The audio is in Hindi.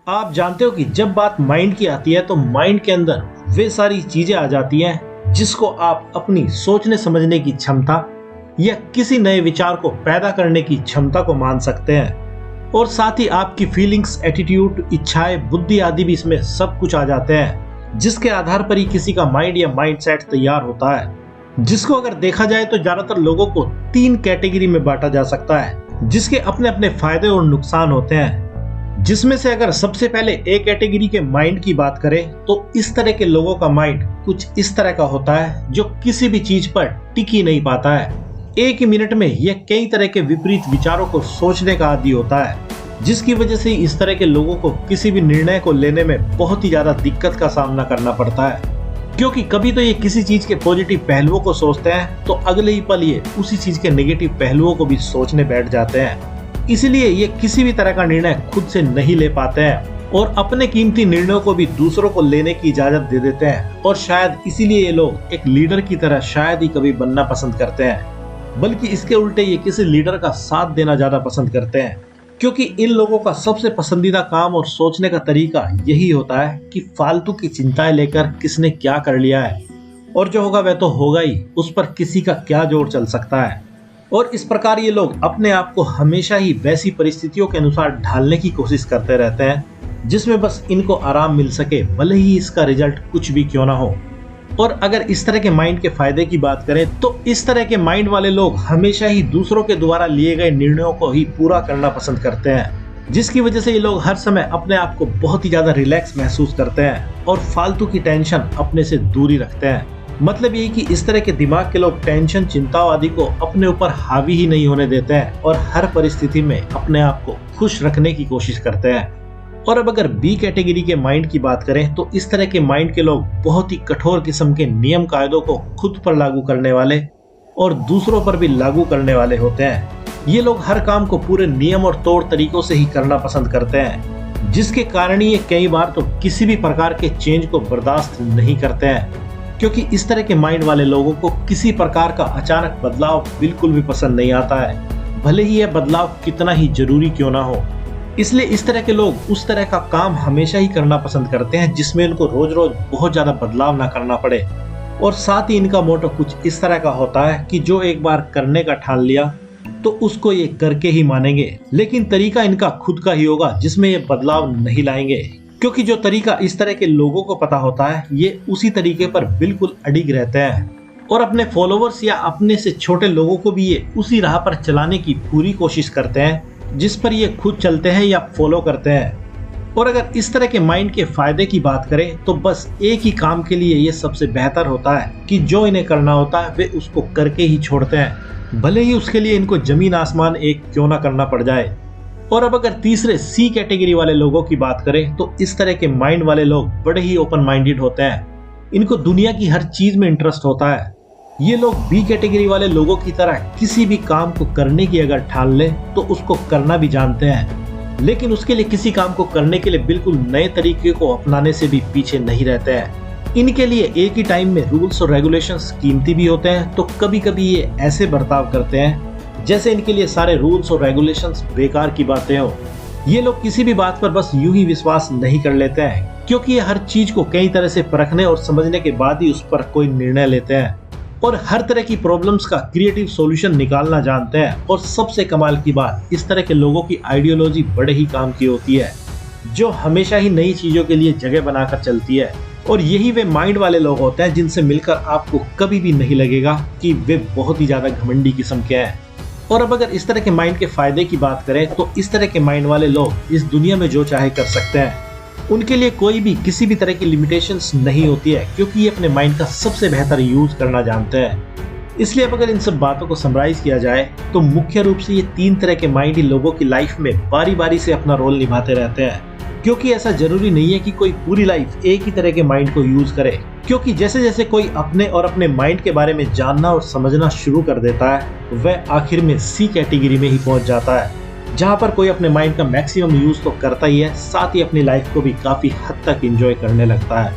आप जानते हो कि जब बात माइंड की आती है तो माइंड के अंदर वे सारी चीजें आ जाती हैं जिसको आप अपनी सोचने समझने की क्षमता या किसी नए विचार को पैदा करने की क्षमता को मान सकते हैं। और साथ ही आपकी फीलिंग्स, एटीट्यूड, इच्छाएं, बुद्धि आदि भी इसमें सब कुछ आ जाते हैं, जिसके आधार पर ही किसी का माइंड या माइंडसेट तैयार होता है। जिसको अगर देखा जाए तो ज्यादातर लोगों को 3 कैटेगरी में बांटा जा सकता है, जिसके अपने अपने फायदे और नुकसान होते हैं। जिसमें से अगर सबसे पहले ए कैटेगरी के माइंड की बात करें तो इस तरह के लोगों का माइंड कुछ इस तरह का होता है जो किसी भी चीज पर टिक ही नहीं पाता है। एक ही मिनट में यह कई तरह के विपरीत विचारों को सोचने का आदी होता है, जिसकी वजह से इस तरह के लोगों को किसी भी निर्णय को लेने में बहुत ही ज्यादा दिक्कत का सामना करना पड़ता है। क्योंकि कभी तो ये किसी चीज के पॉजिटिव पहलुओं को सोचते हैं तो अगले ही पल ये उसी चीज के नेगेटिव पहलुओं को भी सोचने बैठ जाते हैं। इसलिए ये किसी भी तरह का निर्णय खुद से नहीं ले पाते हैं और अपने कीमती निर्णयों को भी दूसरों को लेने की इजाजत दे देते हैं। और शायद इसीलिए ये लोग एक लीडर की तरह शायद ही कभी बनना पसंद करते हैं, बल्कि इसके उल्टे ये किसी लीडर का साथ देना ज्यादा पसंद करते हैं। क्योंकि इन लोगों का सबसे पसंदीदा काम और सोचने का तरीका यही होता है कि फालतू की चिंताएं लेकर किसने क्या कर लिया है और जो होगा वह तो होगा ही, उस पर किसी का क्या जोर चल सकता है। और इस प्रकार ये लोग अपने आप को हमेशा ही वैसी परिस्थितियों के अनुसार ढालने की कोशिश करते रहते हैं जिसमें बस इनको आराम मिल सके, भले ही इसका रिजल्ट कुछ भी क्यों ना हो। और अगर इस तरह के माइंड के फायदे की बात करें तो इस तरह के माइंड वाले लोग हमेशा ही दूसरों के द्वारा लिए गए निर्णयों को ही पूरा करना पसंद करते हैं, जिसकी वजह से ये लोग हर समय अपने आप को बहुत ही ज्यादा रिलैक्स महसूस करते हैं और फालतू की टेंशन अपने से दूरी रखते हैं। मतलब ये कि इस तरह के दिमाग के लोग टेंशन, चिंताओं आदि को अपने ऊपर हावी ही नहीं होने देते हैं और हर परिस्थिति में अपने आप को खुश रखने की कोशिश करते हैं। और अब अगर बी कैटेगरी के माइंड की बात करें तो इस तरह के माइंड के लोग बहुत ही कठोर किस्म के नियम कायदों को खुद पर लागू करने वाले और दूसरों पर भी लागू करने वाले होते हैं। ये लोग हर काम को पूरे नियम और तौर तरीकों से ही करना पसंद करते हैं, जिसके कारण ये कई बार तो किसी भी प्रकार के चेंज को बर्दाश्त नहीं करते हैं। क्योंकि इस तरह के माइंड वाले लोगों को किसी प्रकार का अचानक बदलाव बिल्कुल भी पसंद नहीं आता है, भले ही यह बदलाव कितना ही जरूरी क्यों ना हो। इसलिए इस तरह के लोग उस तरह का काम हमेशा ही करना पसंद करते हैं जिसमें उनको रोज रोज बहुत ज्यादा बदलाव ना करना पड़े। और साथ ही इनका मोटो कुछ इस तरह का होता है कि जो एक बार करने का ठान लिया तो उसको ये करके ही मानेंगे, लेकिन तरीका इनका खुद का ही होगा जिसमें ये बदलाव नहीं लाएंगे। क्योंकि जो तरीका इस तरह के लोगों को पता होता है ये उसी तरीके पर बिल्कुल अडिग रहते हैं और अपने फॉलोवर्स या अपने से छोटे लोगों को भी ये उसी राह पर चलाने की पूरी कोशिश करते हैं जिस पर ये खुद चलते हैं या फॉलो करते हैं। और अगर इस तरह के माइंड के फायदे की बात करें तो बस एक ही काम के लिए ये सबसे बेहतर होता है कि जो इन्हें करना होता है वे उसको करके ही छोड़ते हैं, भले ही उसके लिए इनको जमीन आसमान एक क्यों ना करना पड़ जाए। और अब अगर तीसरे सी कैटेगरी वाले लोगों की बात करें तो इस तरह के माइंड वाले लोग बड़े ही ओपन माइंडेड होते हैं। इनको दुनिया की हर चीज में इंटरेस्ट होता है। ये लोग बी कैटेगरी वाले लोगों की तरह किसी भी काम को करने की अगर ठान ले तो उसको करना भी जानते हैं, लेकिन उसके लिए किसी काम को करने के लिए बिल्कुल नए तरीके को अपनाने से भी पीछे नहीं रहते हैं। इनके लिए एक ही टाइम में रूल्स और रेगुलेशंस कीमती भी होते हैं, तो कभी कभी ये ऐसे बर्ताव करते हैं जैसे इनके लिए सारे रूल्स और रेगुलेशंस बेकार की बातें हो। ये लोग किसी भी बात पर बस यूं ही विश्वास नहीं कर लेते हैं, क्योंकि ये हर चीज को कई तरह से परखने और समझने के बाद ही उस पर कोई निर्णय लेते हैं और हर तरह की प्रॉब्लम्स का क्रिएटिव सॉल्यूशन निकालना जानते हैं। और सबसे कमाल की बात, इस तरह के लोगों की आइडियोलॉजी बड़े ही काम की होती है, जो हमेशा ही नई चीजों के लिए जगह बनाकर चलती है। और यही वे माइंड वाले लोग होते हैं जिनसे मिलकर आपको कभी भी नहीं लगेगा कि वे बहुत ही ज्यादा घमंडी किस्म के हैं। और अब अगर इस तरह के माइंड के फायदे की बात करें तो इस तरह के माइंड वाले लोग इस दुनिया में जो चाहे कर सकते हैं। उनके लिए कोई भी किसी भी तरह की लिमिटेशंस नहीं होती है, क्योंकि ये अपने माइंड का सबसे बेहतर यूज करना जानते हैं। इसलिए अब अगर इन सब बातों को समराइज किया जाए तो मुख्य रूप से ये 3 तरह के माइंड ही लोगों की लाइफ में बारी बारी से अपना रोल निभाते रहते हैं। क्योंकि ऐसा जरूरी नहीं है कि कोई पूरी लाइफ एक ही तरह के माइंड को यूज करे, क्योंकि जैसे जैसे कोई अपने और अपने माइंड के बारे में जानना और समझना शुरू कर देता है वह आखिर में सी कैटेगरी में ही पहुंच जाता है, जहां पर कोई अपने माइंड का मैक्सिमम यूज तो करता ही है, साथ ही अपनी लाइफ को भी काफी हद तक एंजॉय करने लगता है।